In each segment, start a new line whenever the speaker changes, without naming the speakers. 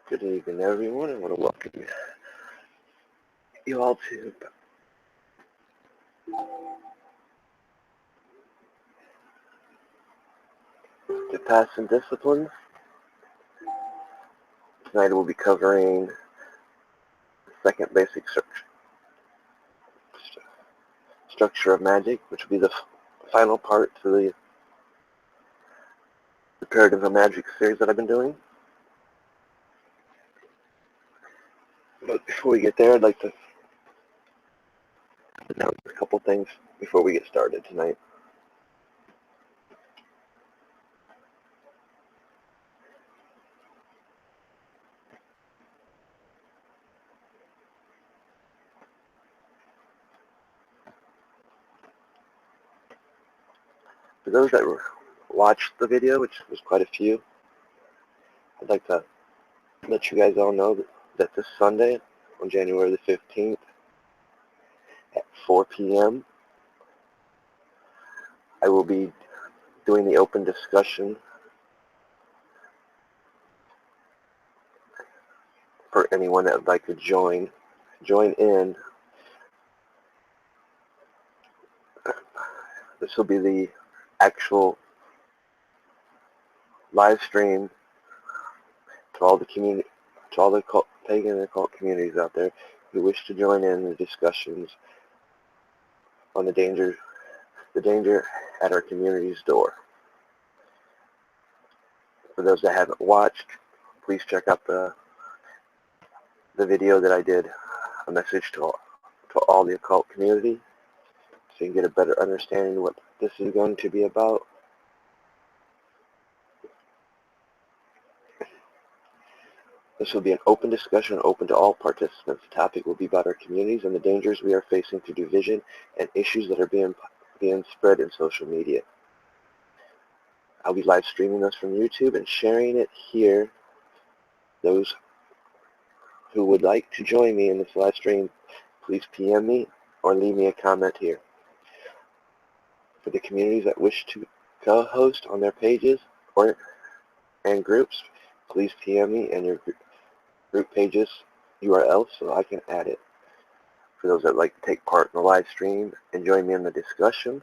Good evening, everyone. I want to welcome you all to Paths and Disciplines. Tonight we'll be covering the second basic structure of Magick, which will be the final part to the Paradigms of Magick series that I've been doing. But before we get there, I'd like to announce a couple things before we get started tonight. For those that watched the video, which was quite a few, I'd like to let you guys all know that this Sunday, on January the 15th, at 4 p.m., I will be doing the open discussion for anyone that would like to join in. This will be the actual live stream to all the community, to all the pagan and occult communities out there who wish to join in the discussions on the danger at our community's door. For those that haven't watched, please check out the video that I did, a message to all the occult community, so you can get a better understanding of what this is going to be about. This will be an open discussion, open to all participants. The topic will be about our communities and the dangers we are facing through division and issues that are being spread in social media. I'll be live streaming this from YouTube and sharing it here. Those who would like to join me in this live stream, please PM me or leave me a comment here. For the communities that wish to co-host on their pages and groups, please PM me and your group pages URL so I can add it. For those that like to take part in the live stream and join me in the discussion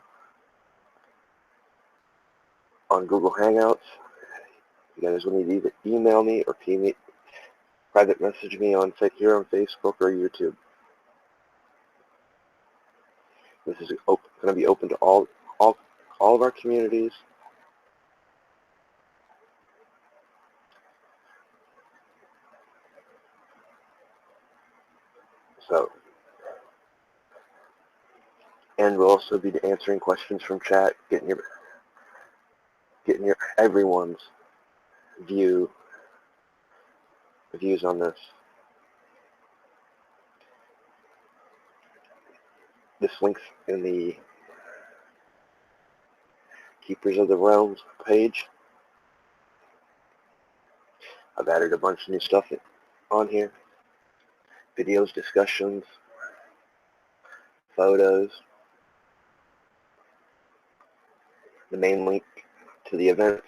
on Google Hangouts, you guys will need to either email me or PM me, private message me here on Facebook or YouTube. This is going to be open to all of our communities. So, and we'll also be answering questions from chat, getting your everyone's views on this. This link's in the Keepers of the Realms page. I've added a bunch of new stuff on here. Videos, discussions, photos. The main link to the events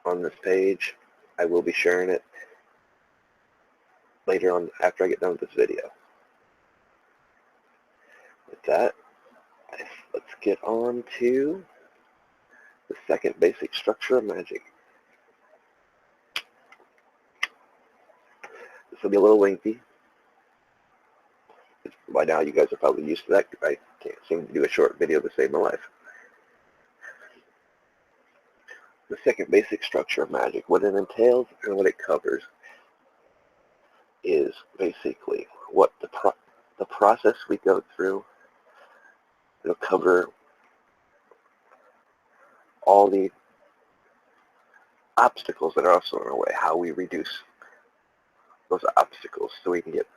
on this page. I will be sharing it later on after I get done with this video. With that, let's get on to the second basic structure of Magick. This will be a little lengthy. By now you guys are probably used to that. I can't seem to do a short video to save my life. The second basic structure of Magick, what it entails and what it covers, is basically what the process we go through. It'll cover all the obstacles that are also in our way, how we reduce those obstacles so we can get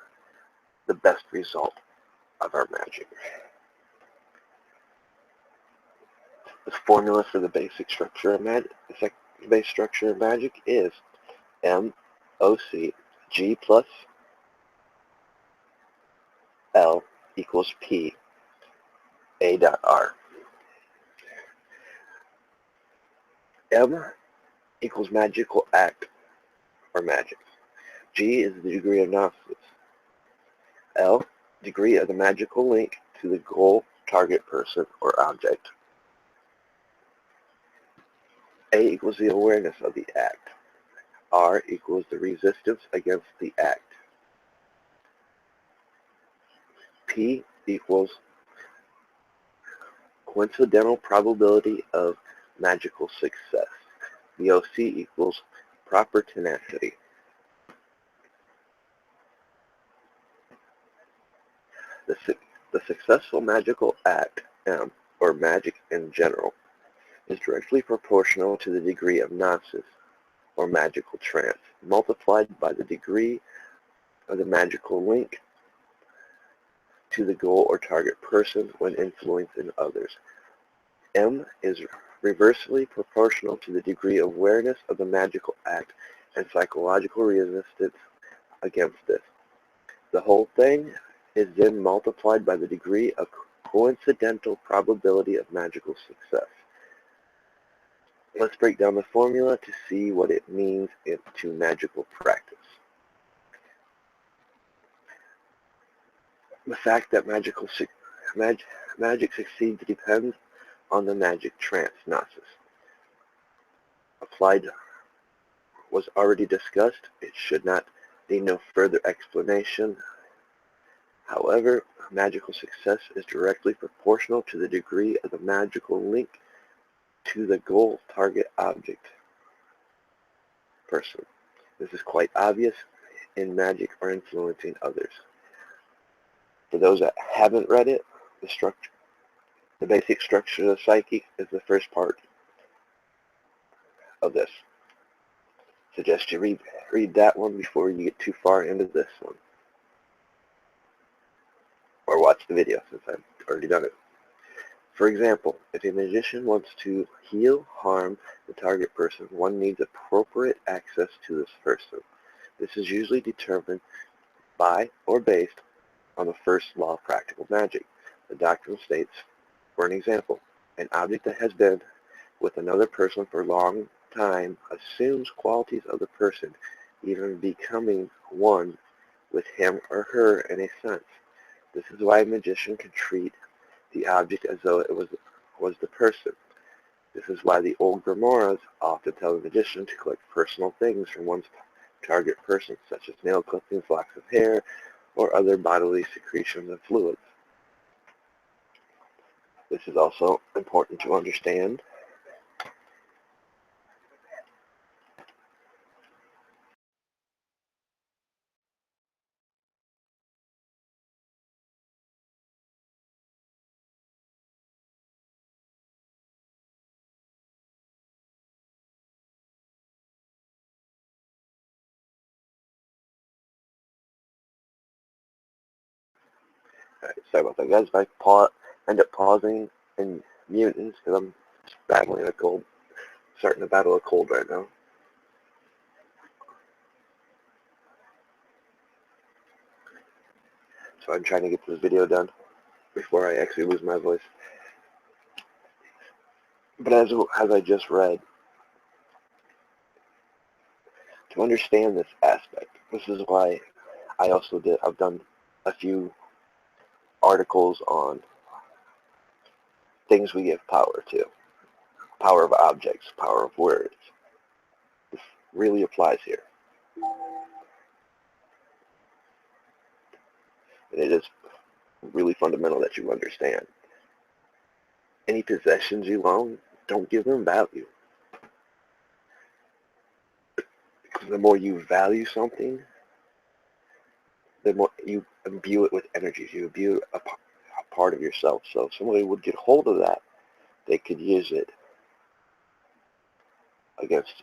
the best result of our magic. The formula for the basic structure of Magick, the second basic structure of Magick is MOC G plus L equals P A dot R. M equals magical act or magic. G is the degree of gnosis. L, degree of the magical link to the goal, target, person, or object. A equals the awareness of the act. R equals the resistance against the act. P equals coincidental probability of magical success. The OC equals proper tenacity. The successful magical act, M, or magic in general, is directly proportional to the degree of gnosis, or magical trance, multiplied by the degree of the magical link to the goal or target person when influencing others. M is reversely proportional to the degree of awareness of the magical act and psychological resistance against this. The whole thing is then multiplied by the degree of coincidental probability of magical success. Let's break down the formula to see what it means to magical practice. The fact that magic succeeds depends on the magic trance, gnosis. Applied was already discussed. It should not need no further explanation. However, magical success is directly proportional to the degree of the magical link to the goal, target, object, person. This is quite obvious in magic or influencing others. For those that haven't read it, the basic structure of the psyche is the first part of this. Suggest you read that one before you get too far into this one. Or watch the video since I've already done it. For example, if a magician wants to heal, harm the target person, one needs appropriate access to this person. This is usually determined by or based on the first law of practical magic. The doctrine states, for an example, an object that has been with another person for a long time assumes qualities of the person, even becoming one with him or her in a sense. This is why a magician can treat the object as though it was the person. This is why the old grimoires often tell the magician to collect personal things from one's target person, such as nail clippings, locks of hair, or other bodily secretions and fluids. This is also important to understand. Alright, sorry about that, guys. If I end up pausing and muting because I'm battling a cold, starting to battle a cold right now. So I'm trying to get this video done before I actually lose my voice. But as I just read, to understand this aspect, this is why I've done a few articles on things we give power to. Power of objects, power of words. This really applies here. And it is really fundamental that you understand. Any possessions you own, don't give them value. Because the more you value something, the more you imbue it with energies. You imbue a part of yourself. So if somebody would get hold of that, they could use it against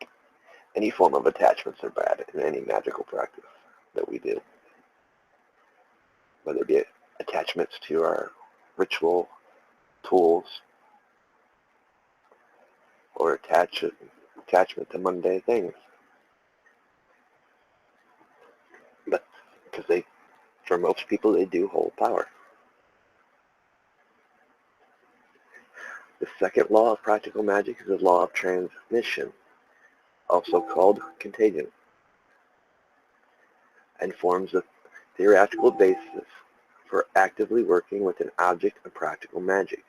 you. Any form of attachments are bad in any magical practice that we do. Whether it be attachments to our ritual tools or attachment to mundane things. But because for most people, they do hold power. The second law of practical magic is the law of transmission. also called contagion, and forms the theoretical basis for actively working with an object of practical magic.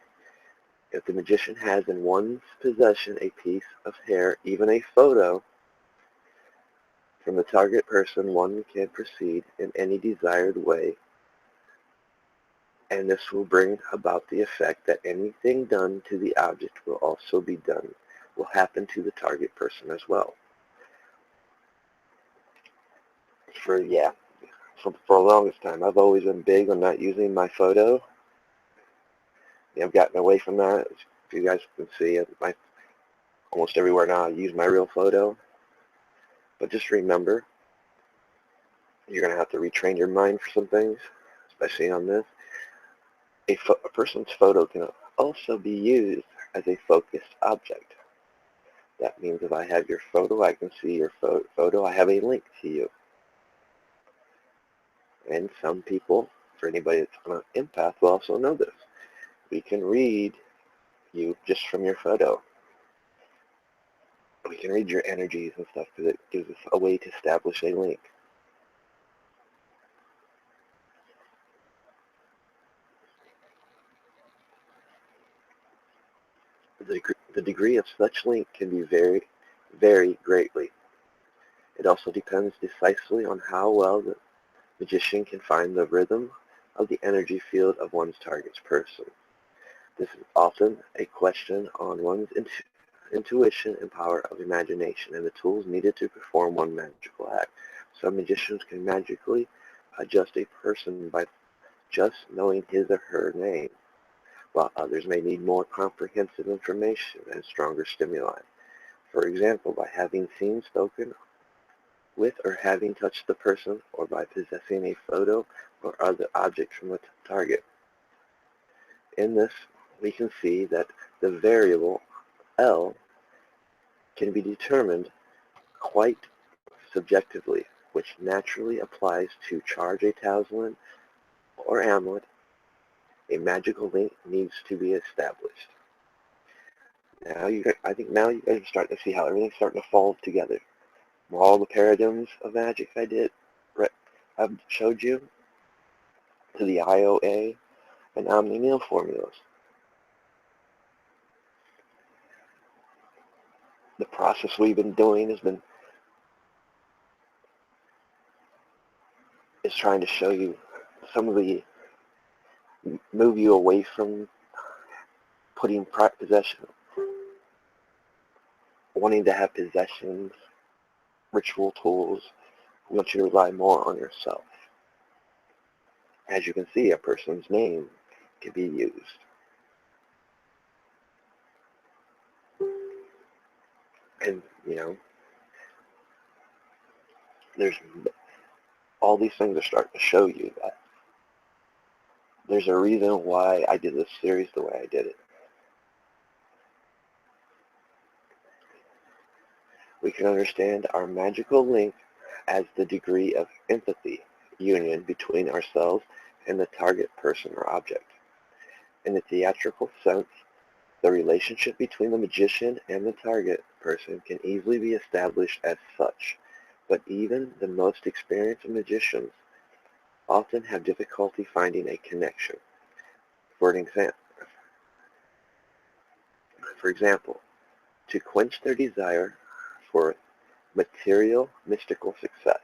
If the magician has in one's possession a piece of hair, even a photo, from the target person, one can proceed in any desired way, and this will bring about the effect that anything done to the object will happen to the target person as well. For the longest time, I've always been big on not using my photo. I've gotten away from that. If you guys can see, almost everywhere now I use my real photo. But just remember, you're going to have to retrain your mind for some things, especially on this. A person's photo can also be used as a focused object. That means if I have your photo, I can see your photo. I have a link to you. And some people, for anybody that's on an empath, will also know this. We can read you just from your photo. We can read your energies and stuff because it gives us a way to establish a link. The degree of such link can be vary greatly. It also depends decisively on how well the magician can find the rhythm of the energy field of one's target's person. This is often a question on one's intuition and power of imagination and the tools needed to perform one magical act. Some magicians can magically adjust a person by just knowing his or her name, while others may need more comprehensive information and stronger stimuli. For example, by having seen, spoken with, or having touched the person, or by possessing a photo or other object from the target. In this, we can see that the variable L can be determined quite subjectively, which naturally applies to charge a talisman or amulet. A magical link needs to be established. I think now you guys are starting to see how everything's starting to fall together. All the paradigms of magic I've showed you, to the IOA and Omni-Meal formulas. The process we've been doing is trying to show you move you away from putting possession, wanting to have possessions, ritual tools. We want you to rely more on yourself. As you can see, a person's name can be used. And, there's all these things are starting to show you that there's a reason why I did this series the way I did it. We can understand our magical link as the degree of empathy, union between ourselves and the target person or object. In the theatrical sense, the relationship between the magician and the target person can easily be established as such, but even the most experienced magicians often have difficulty finding a connection. For example, to quench their desire for mystical success.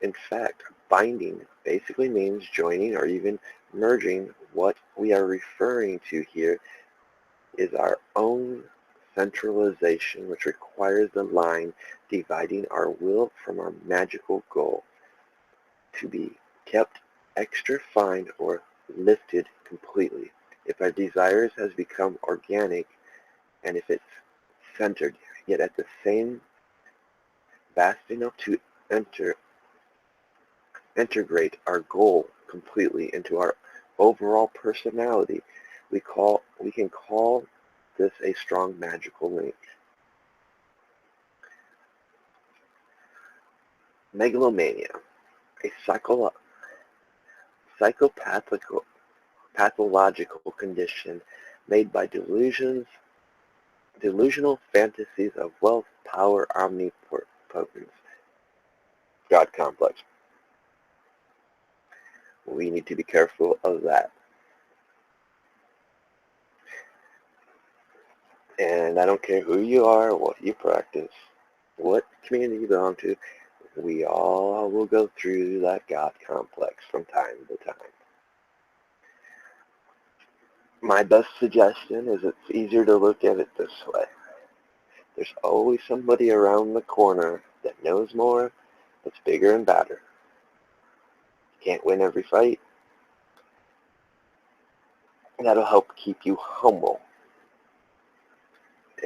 In fact, binding basically means joining or even merging. What we are referring to here is our own centralization, which requires the line dividing our will from our magical goal to be kept extra fine or lifted completely. If our desires has become organic, and if it's centered, yet at the same vast enough to integrate our goal completely into our overall personality, we can call this a strong magical link. Megalomania, a psychopathological condition made by delusions delusional fantasies of wealth, power, omnipotence, God complex. We need to be careful of that. And I don't care who you are, what you practice, what community you belong to, we all will go through that God complex from time to time. My best suggestion is it's easier to look at it this way. There's always somebody around the corner that knows more, that's bigger and badder. You can't win every fight. And that'll help keep you humble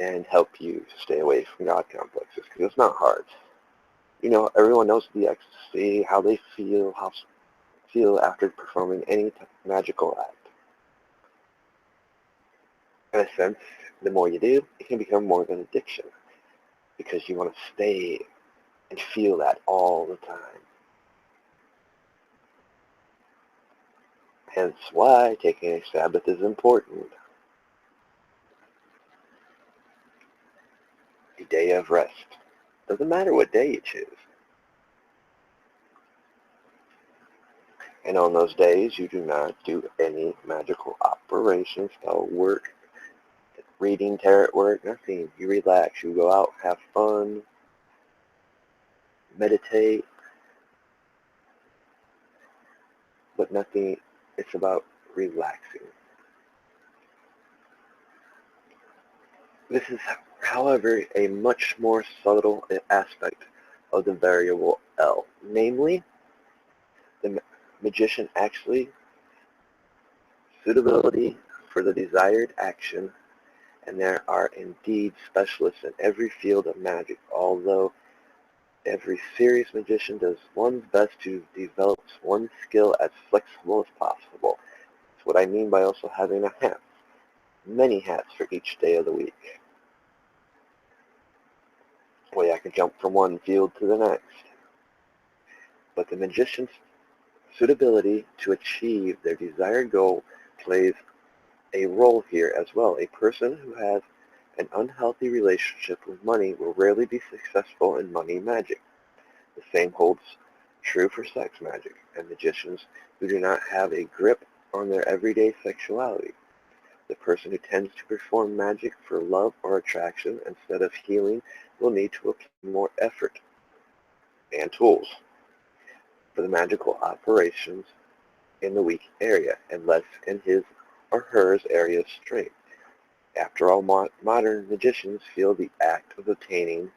and help you stay away from God complexes, because it's not hard. You know, everyone knows the ecstasy, how they feel after performing any magical act. In a sense, the more you do, it can become more of an addiction, because you want to stay and feel that all the time. Hence why taking a Sabbath is important. A day of rest. Doesn't matter what day you choose. And on those days, you do not do any magical operations, spell work, reading, tarot work, nothing. You relax. You go out, have fun, meditate, but nothing. It's about relaxing. This is, however, a much more subtle aspect of the variable L. Namely, the magician actually suitability for the desired action, and there are indeed specialists in every field of magic, although every serious magician does one's best to develop one's skill as flexible as possible. That's what I mean by also having a hat. Many hats for each day of the week. Way I can jump from one field to the next. But the magician's suitability to achieve their desired goal plays a role here as well. A person who has an unhealthy relationship with money will rarely be successful in money magic. The same holds true for sex magic and magicians who do not have a grip on their everyday sexuality. The person who tends to perform magic for love or attraction instead of healing will need to apply more effort and tools for the magical operations in the weak area and less in his or her area of strength. After all, modern magicians feel the act of obtaining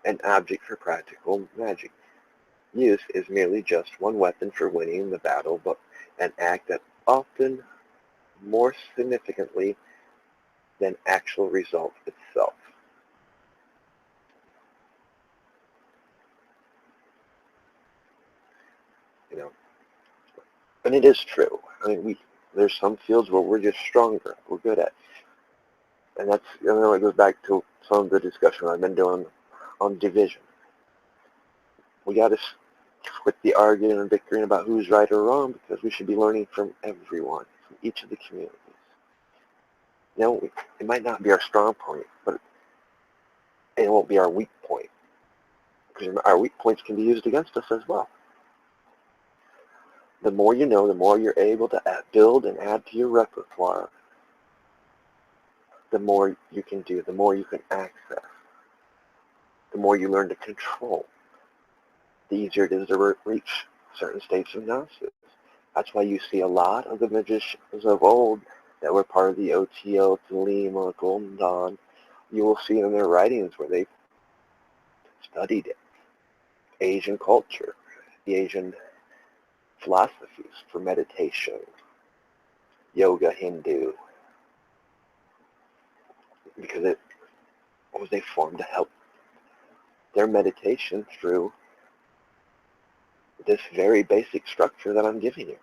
an object for practical magic use is merely just one weapon for winning the battle, but an act that often more significantly than actual result itself. You know, and it is true. I mean, there's some fields where we're just stronger, we're good at, and that's, you know, it goes back to some of the discussion I've been doing on division. We got to quit the arguing and bickering about who's right or wrong, because we should be learning from everyone, from each of the communities. You know, it might not be our strong point, but it won't be our weak point, because our weak points can be used against us as well. The more you know, the more you're able to build and add to your repertoire, the more you can do, the more you can access, the more you learn to control, the easier it is to reach certain states of gnosis. That's why you see a lot of the magicians of old that were part of the OTO, Thelema, Golden Dawn. You will see in their writings where they studied Asian culture, the Asian philosophies for meditation, yoga, Hindu, because it was a form to help their meditation through this very basic structure that I'm giving you.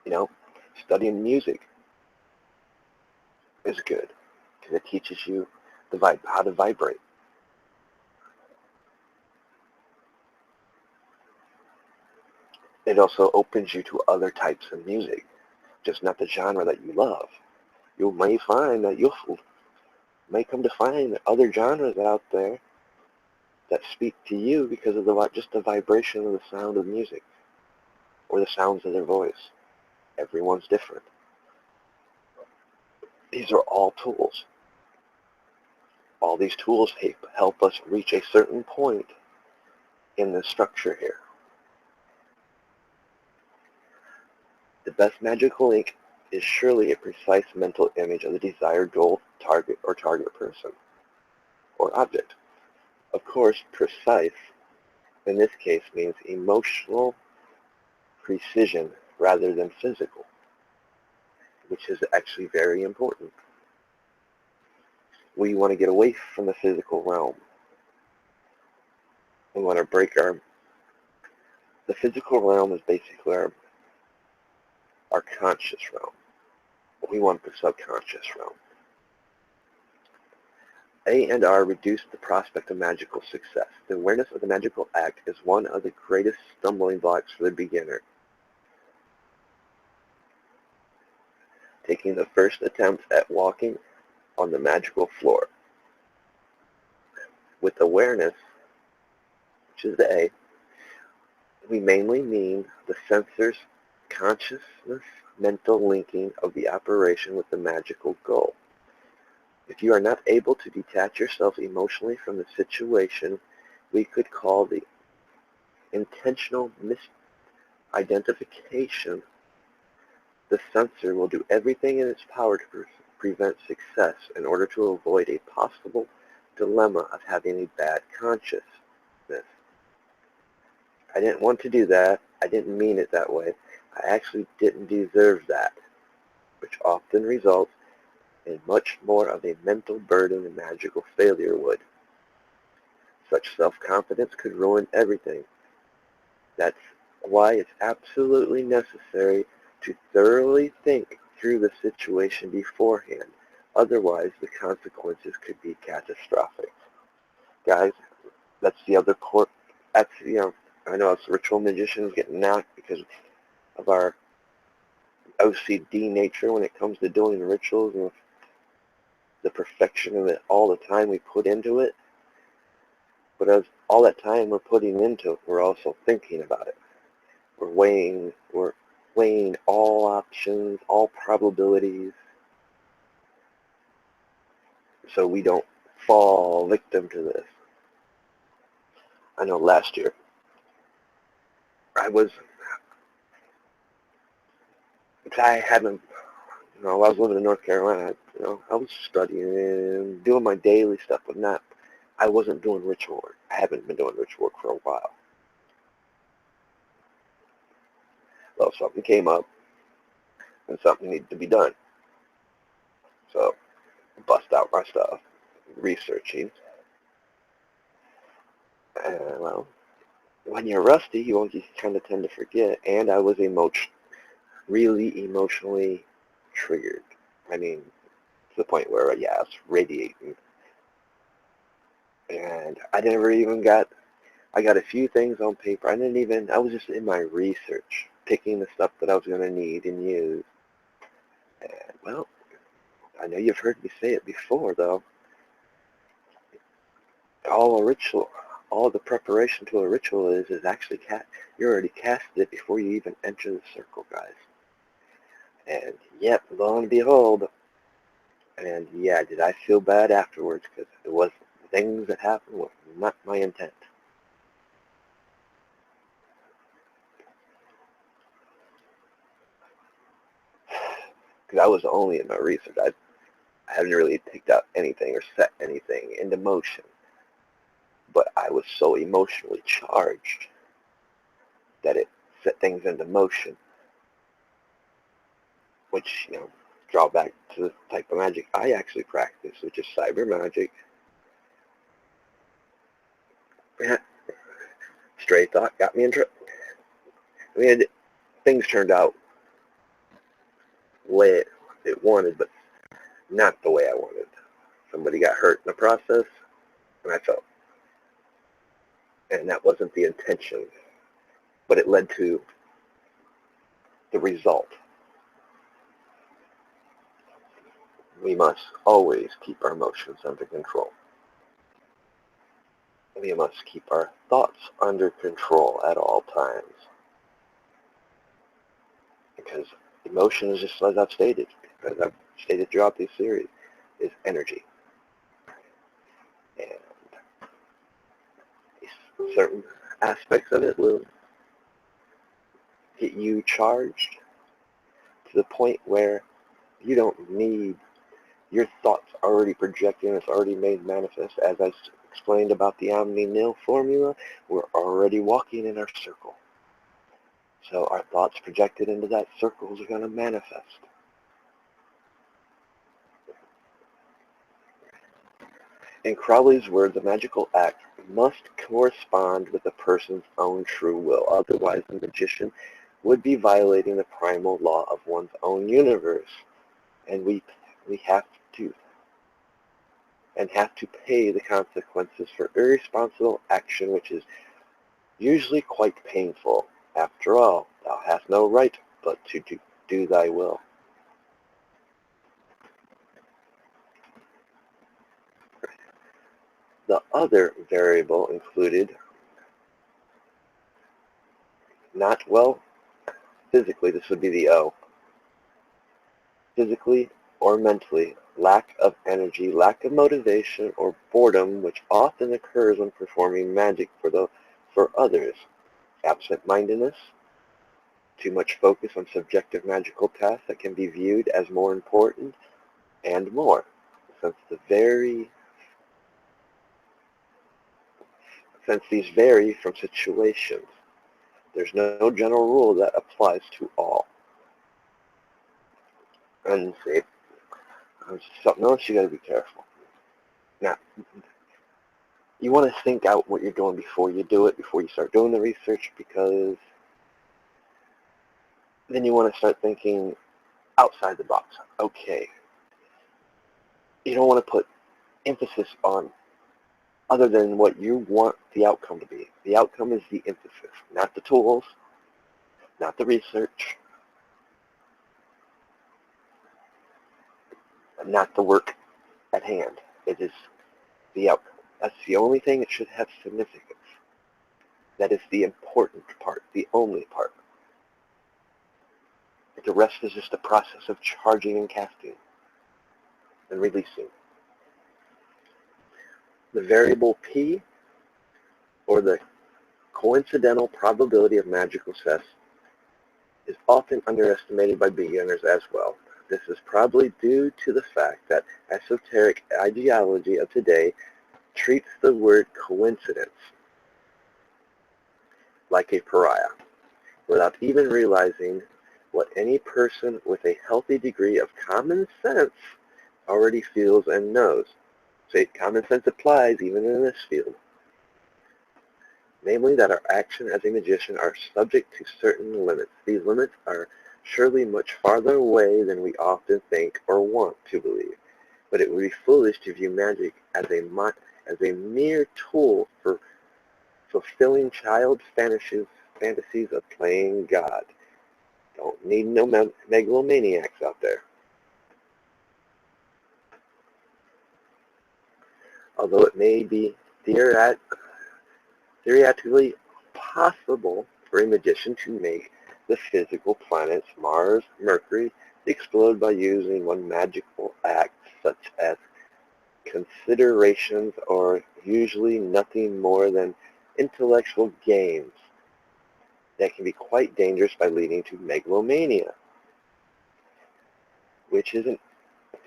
You know, studying music is good because it teaches you how to vibrate. It also opens you to other types of music, just not the genre that you love. You may find that you may come to find other genres out there that speak to you because of just the vibration of the sound of music or the sounds of their voice. Everyone's different. These are all tools. All these tools help us reach a certain point in the structure here. The best magical link is surely a precise mental image of the desired goal, target, or target person or object. Of course, precise in this case means emotional precision rather than physical, which is actually very important. We want to get away from the physical realm. We want to the physical realm is basically our conscious realm. We want the subconscious realm. A and R reduce the prospect of magical success. The awareness of the magical act is one of the greatest stumbling blocks for the beginner. Taking the first attempt at walking on the magical floor. With awareness, which is the A, we mainly mean the sensor's consciousness mental linking of the operation with the magical goal. If you are not able to detach yourself emotionally from the situation, we could call the intentional misidentification. The censor will do everything in its power to prevent success in order to avoid a possible dilemma of having a bad consciousness. I didn't want to do that. I didn't mean it that way. I actually didn't deserve that, which often results in much more of a mental burden than magical failure would. Such self-confidence could ruin everything. That's why it's absolutely necessary to thoroughly think through the situation beforehand. Otherwise, the consequences could be catastrophic. Guys, that's the other part. That's, I know it's ritual magicians getting knocked because of our OCD nature when it comes to doing rituals and the perfection of it, all the time we put into it. But as all that time we're putting into it, we're also thinking about it. We're weighing all options, all probabilities, so we don't fall victim to this. I know last year I was living in North Carolina. I was studying, doing my daily stuff, but I wasn't doing ritual work. I haven't been doing ritual work for a while. Well, something came up, and something needed to be done. So, I bust out my stuff, researching. And, well, when you're rusty, you kind of tend to forget. And I was really emotionally triggered. I mean, to the point where, I was radiating. And I got a few things on paper. I was just in my research, picking the stuff that I was going to need and use. And, well, I know you've heard me say it before, though. All the preparation to a ritual is actually you're already casted it before you even enter the circle, guys. And yep, lo and behold, and yeah, did I feel bad afterwards because it was things that happened was not my intent. Because I was only in my research. I haven't really picked out anything or set anything into motion. But I was so emotionally charged that it set things into motion, which, draw back to the type of magic I actually practice, which is cyber magic. Stray thought got me in trouble. Things turned out the way it wanted, but not the way I wanted. Somebody got hurt in the process, and I felt. And that wasn't the intention, but it led to the result. We must always keep our emotions under control. We must keep our thoughts under control at all times. Because emotion is just, as I've stated throughout this series, is energy. And certain aspects of it will get you charged to the point where you don't need your thoughts already projecting, it's already made manifest. As I explained about the omni-nil formula, we're already walking in our circle. So our thoughts projected into that circle are going to manifest. In Crowley's words, the magical act must correspond with the person's own true will. Otherwise, the magician would be violating the primal law of one's own universe. And we have to pay the consequences for irresponsible action, which is usually quite painful. After all, thou hast no right but to do thy will. The other variable included not well physically, this would be the O, physically or mentally, lack of energy, lack of motivation, or boredom, which often occurs when performing magic for others, absent-mindedness, too much focus on subjective magical tasks that can be viewed as more important, and more. Since these vary from situations, there's no general rule that applies to all. And something else you got to be careful. Now, you want to think out what you're doing before you do it, before you start doing the research, because then you want to start thinking outside the box. Okay. You don't want to put emphasis on other than what you want the outcome to be. The outcome is the emphasis, not the tools, not the research, not the work at hand. It is the outcome. That's the only thing that should have significance. That is the important part, the only part. The rest is just a process of charging and casting and releasing. The variable P, or the coincidental probability of magical success, is often underestimated by beginners as well. This is probably due to the fact that esoteric ideology of today treats the word coincidence like a pariah, without even realizing what any person with a healthy degree of common sense already feels and knows. So common sense applies even in this field. Namely, that our action as a magician are subject to certain limits. These limits are surely much farther away than we often think or want to believe. But it would be foolish to view magic as a mere tool for fulfilling child fantasies of playing God. Don't need no megalomaniacs out there. Although it may be theoretically possible for a magician to make the physical planets Mars, Mercury explode by using one magical act, such as considerations, are usually nothing more than intellectual games that can be quite dangerous by leading to megalomania, which is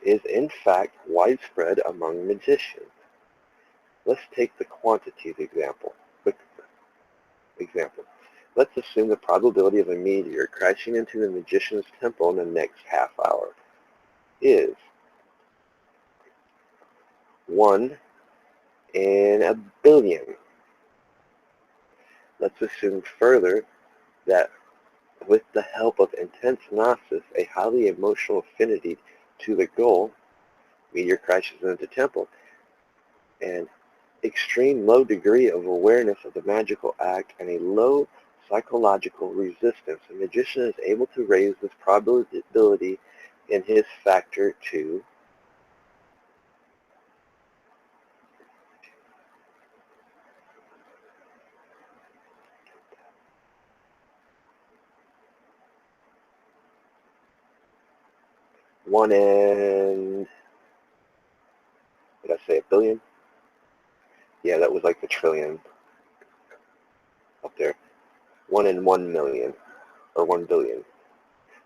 in fact widespread among magicians. Let's take the quantities example. Let's assume the probability of a meteor crashing into the magician's temple in the next half hour is 1 in a billion. Let's assume further that with the help of intense gnosis, a highly emotional affinity to the goal, meteor crashes into the temple, and extreme low degree of awareness of the magical act and a low psychological resistance, the magician is able to raise this probability in his factor to 1 in, did I say a billion? Yeah, that was like the trillion up there. 1 in 1 million, or 1 billion.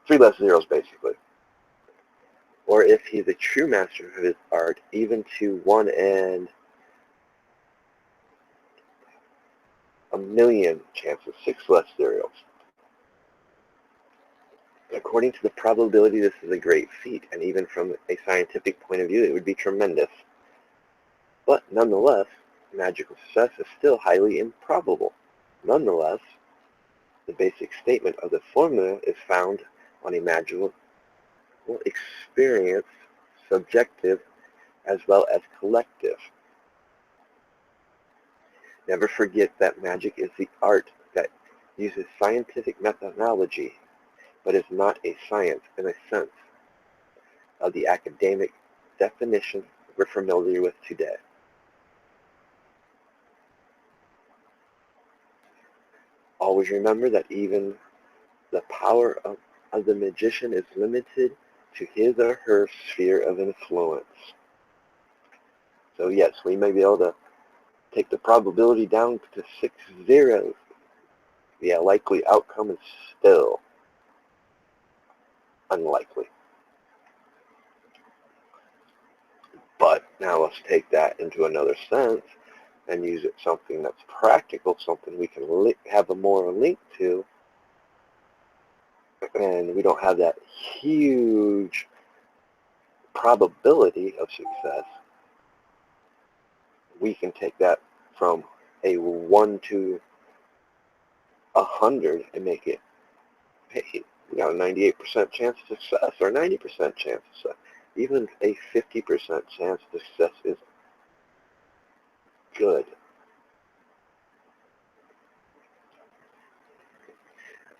3 less zeros, basically. Or if he's a true master of his art, even to 1 in a million chances, 6 less zeros. According to the probability, this is a great feat, and even from a scientific point of view, it would be tremendous. But nonetheless, magical success is still highly improbable. Nonetheless, the basic statement of the formula is found on a magical experience, subjective as well as collective. Never forget that magic is the art that uses scientific methodology, but is not a science in a sense of the academic definition we're familiar with today. Always remember that even the power of the magician is limited to his or her sphere of influence. So yes, we may be able to take the probability down to 6 zeros. The likely outcome is still unlikely. But now let's take that into another sense and use it something that's practical, something we can have a more link to, and we don't have that huge probability of success. We can take that from a 1 to 100 and make it, hey, we got a 98% chance of success or 90% chance of success. Even a 50% chance of success is good.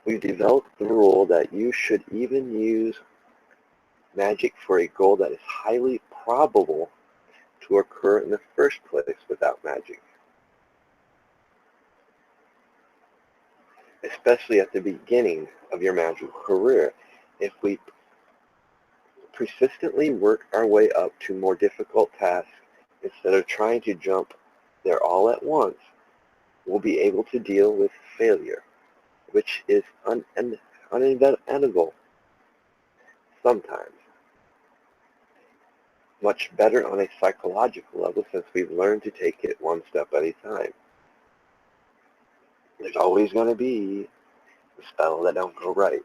We've developed the rule that you should even use magic for a goal that is highly probable to occur in the first place without magic. Especially at the beginning of your magical career. If we persistently work our way up to more difficult tasks instead of trying to jump there all at once, we'll be able to deal with failure, which is uneventable sometimes. Much better on a psychological level since we've learned to take it one step at a time. There's always going to be a spell that don't go right,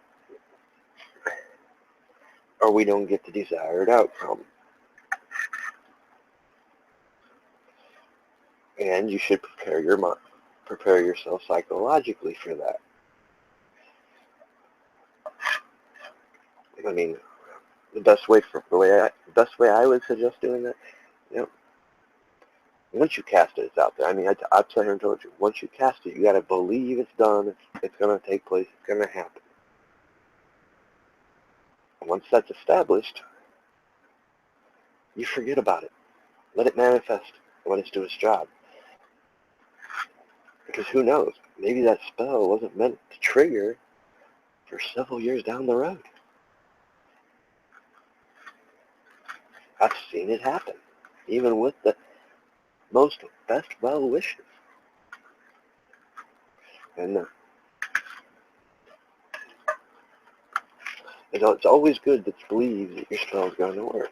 or we don't get the desired outcome. And you should prepare yourself psychologically for that. I mean, the best way I would suggest doing that, once you cast it, it's out there. I mean, I've sat here and told you, once you cast it, you got to believe it's done. It's going to take place. It's going to happen. And once that's established, you forget about it. Let it manifest. Let it do its job. Because who knows? Maybe that spell wasn't meant to trigger for several years down the road. I've seen it happen, even with the best well wishes. And it's always good to believe that your spell is going to work.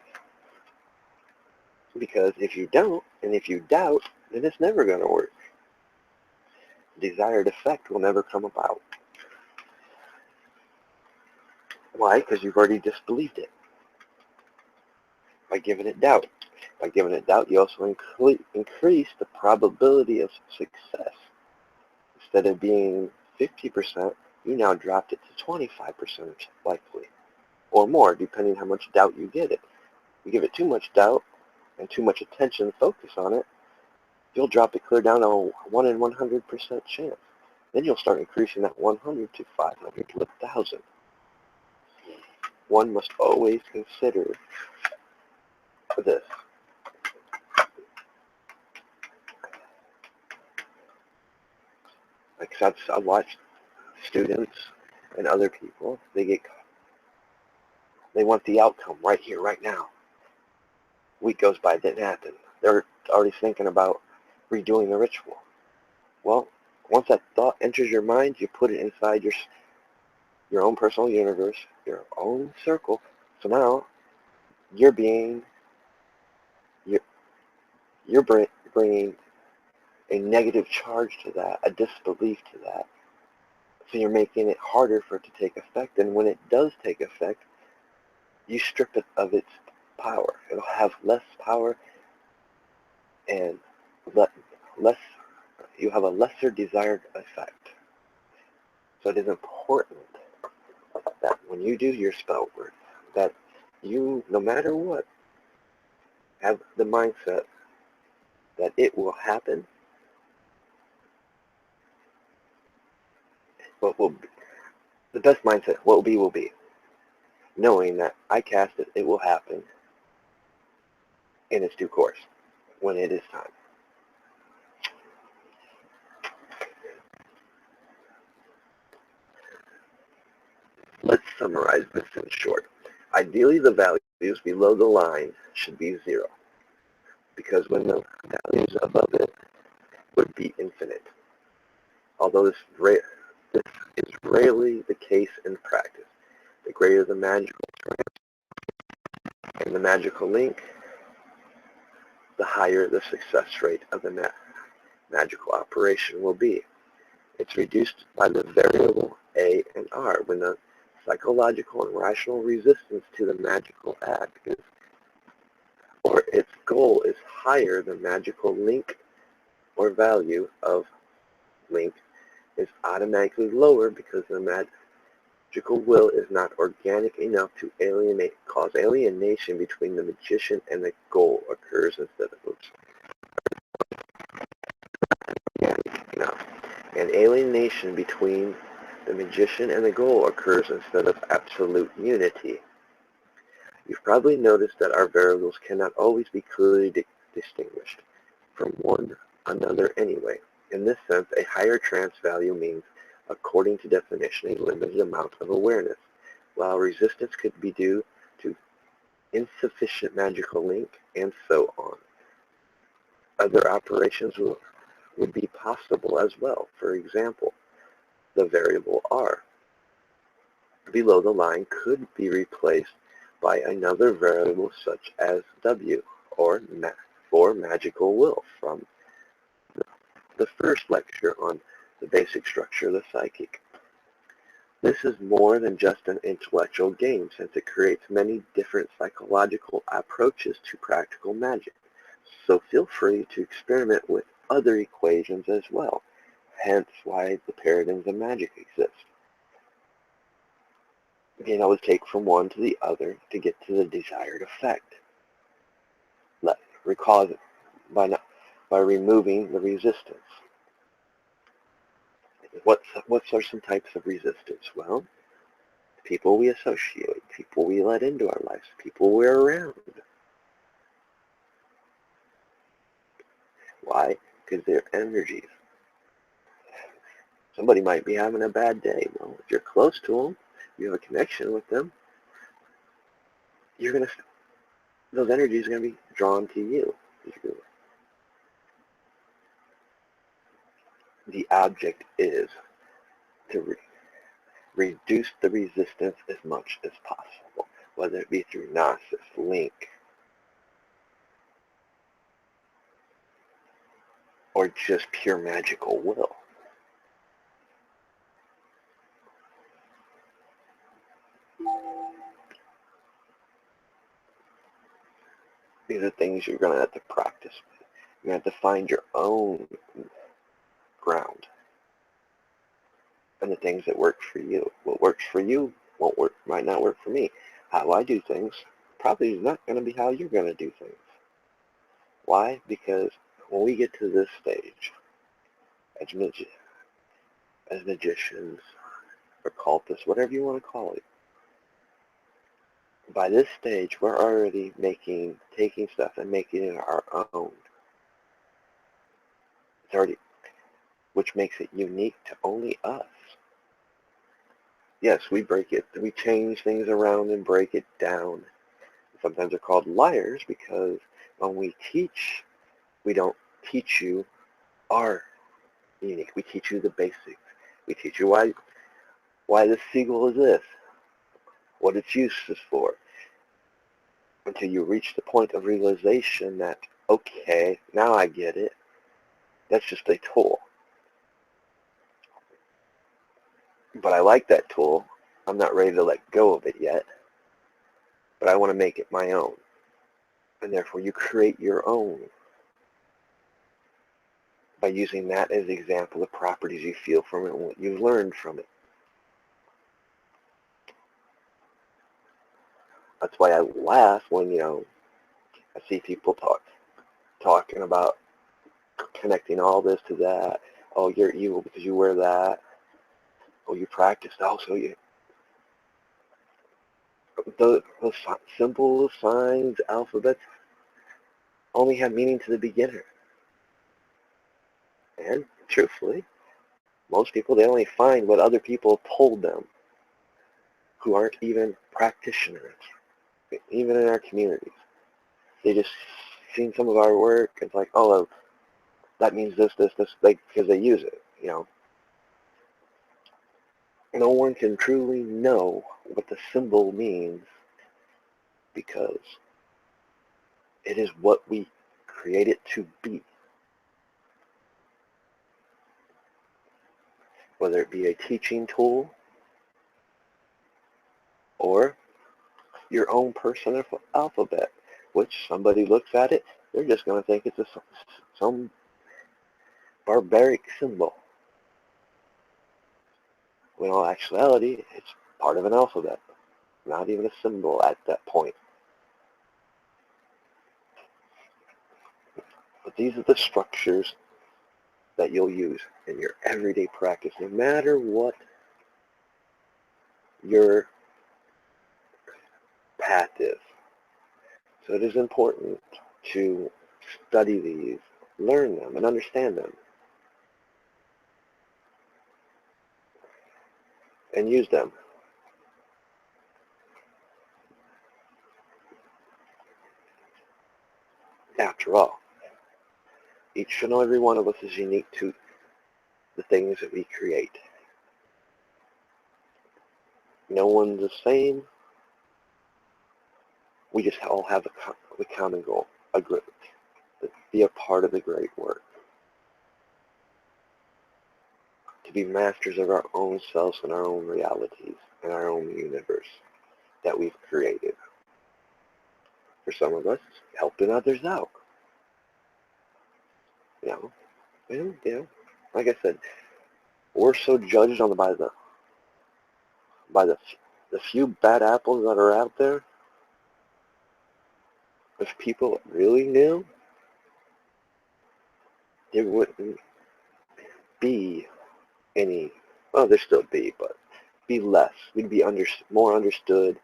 Because if you don't, and if you doubt, then it's never going to work. The desired effect will never come about. Why? Because you've already disbelieved it. By giving it doubt. By giving it doubt, you also increase the probability of success. Instead of being 50%, you now dropped it to 25% likely, or more, depending how much doubt you give it. You give it too much doubt and too much attention and focus on it, you'll drop it clear down to a 1 in 100% chance. Then you'll start increasing that 100 to 500 to 1,000. One must always consider this. Like I've watched students and other people, they want the outcome right here, right now. Week goes by, it didn't happen. They're already thinking about redoing the ritual. Well, once that thought enters your mind, you put it inside your own personal universe, your own circle. So now you're bringing a negative charge to that, a disbelief to that. So you're making it harder for it to take effect. And when it does take effect, you strip it of its power. It'll have less power and you have a lesser desired effect. So it is important that when you do your spell work, that you, no matter what, have the mindset that it will happen. What will be, the best mindset, what will be. Knowing that I cast it, it will happen in its due course, when it is time. Let's summarize this in short. Ideally, the values below the line should be 0, because when the values above it would be infinite. Although this is rarely the case in practice. The greater the magical trance and the magical link, the higher the success rate of the magical operation will be. It's reduced by the variable A and R when the psychological and rational resistance to the magical act is, or its goal is higher. The magical link or value of link is automatically lower because the magical will is not organic enough to cause alienation between the magician and the goal occurs instead of organic enough. And alienation between the magician and the goal occurs instead of absolute unity. You've probably noticed that our variables cannot always be clearly distinguished from one another anyway. In this sense, a higher trance value means, according to definition, a limited amount of awareness, while resistance could be due to insufficient magical link, and so on. Other operations would be possible as well. For example, the variable R below the line could be replaced by another variable such as W, or for magical will, from the first lecture on the basic structure of the psychic. This is more than just an intellectual game, since it creates many different psychological approaches to practical magic. So feel free to experiment with other equations as well, hence why the paradigms of magic exist. Being able to take from one to the other to get to the desired effect. Recall it by removing the resistance. What are some types of resistance? Well, people we associate, people we let into our lives, people we're around. Why? Because they're energies. Somebody might be having a bad day. Well, if you're close to them, you have a connection with them, those energies are going to be drawn to you. The object is to reduce the resistance as much as possible, whether it be through gnosis, link, or just pure magical will. These are things you're going to have to practice with. You're going to have to find your own ground and the things that work for you. What works for you might not work for me. How I do things probably is not going to be how you're going to do things. Why? Because when we get to this stage, as magicians or cultists, whatever you want to call it. By this stage, we're already taking stuff and making it our own. It's already, which makes it unique to only us. Yes, we change things around and break it down. Sometimes they're called liars because when we teach, we don't teach you our unique. We teach you the basics. We teach you why this seagull is this, what its use is for, until you reach the point of realization that, okay, now I get it. That's just a tool. But I like that tool. I'm not ready to let go of it yet. But I want to make it my own. And therefore you create your own by using that as an example of properties you feel from it and what you've learned from it. That's why I laugh when, I see people talking about connecting all this to that. Oh, you're evil because you wear that. Oh, you practiced. Oh, so you... Those simple signs, alphabets, only have meaning to the beginner. And truthfully, most people, they only find what other people told them who aren't even practitioners, even in our communities. They just seen some of our work and it's like, oh, that means this, like, because they use it, No one can truly know what the symbol means because it is what we create it to be. Whether it be a teaching tool or your own personal alphabet, which somebody looks at it, they're just going to think it's some barbaric symbol. When in all actuality, it's part of an alphabet, not even a symbol at that point. But these are the structures that you'll use in your everyday practice, no matter what your path is. So it is important to study these, learn them, and understand them, and use them. After all, each and every one of us is unique to the things that we create. No one's the same. We just all have a common goal, to be a part of the great work, to be masters of our own selves and our own realities and our own universe that we've created. For some of us, helping others out. Like I said, we're so judged by the few bad apples that are out there. If people really knew, there wouldn't be any, well, there still be, but be less. We'd be more understood,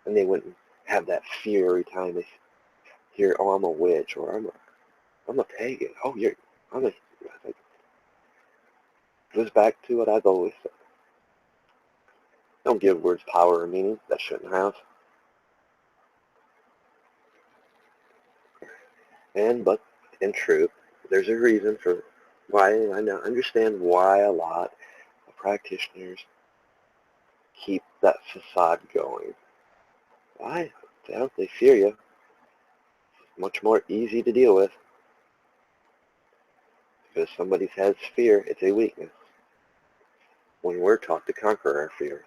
and they wouldn't have that fear every time they hear, oh, I'm a witch, or I'm a pagan. Oh, I'm a, it goes back to what I've always said. Don't give words power or meaning that shouldn't have. But in truth, there's a reason for why, I now understand why a lot of practitioners keep that facade going. Why? They fear you. It's much more easy to deal with. Because somebody has fear, it's a weakness. When we're taught to conquer our fear.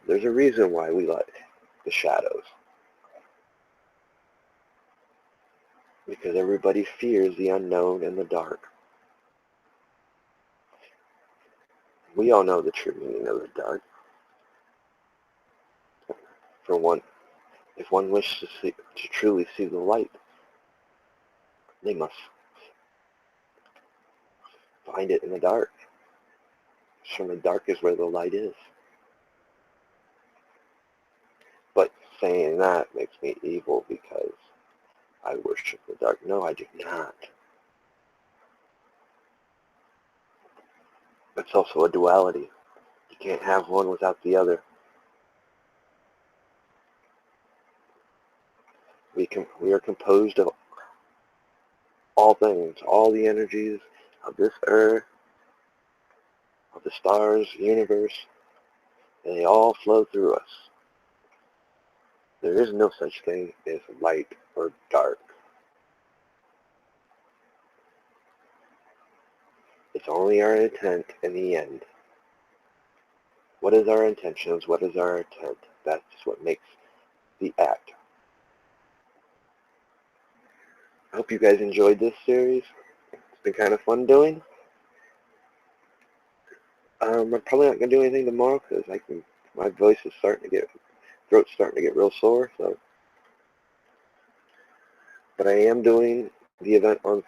There's a reason why we let the shadows. Because everybody fears the unknown and the dark. We all know the true meaning of the dark. For one, if one wishes to truly see the light, they must find it in the dark. From the dark is where the light is. But saying that makes me evil because I worship the dark. No, I do not. It's also a duality. You can't have one without the other. We are composed of all things, all the energies of this earth, of the stars, universe, and they all flow through us. There is no such thing as light or dark. It's only our intent in the end. What is our intentions? What is our intent? That's what makes the act. I hope you guys enjoyed this series. It's been kind of fun doing. I'm probably not going to do anything tomorrow because my voice is throat's starting to get real sore. So, but I am doing the event on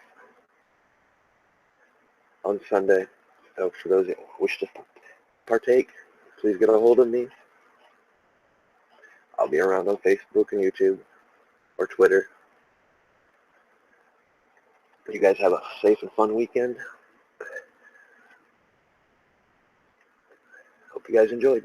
Sunday. So for those that wish to partake, please get a hold of me. I'll be around on Facebook and YouTube or Twitter. You guys have a safe and fun weekend. Hope you guys enjoyed.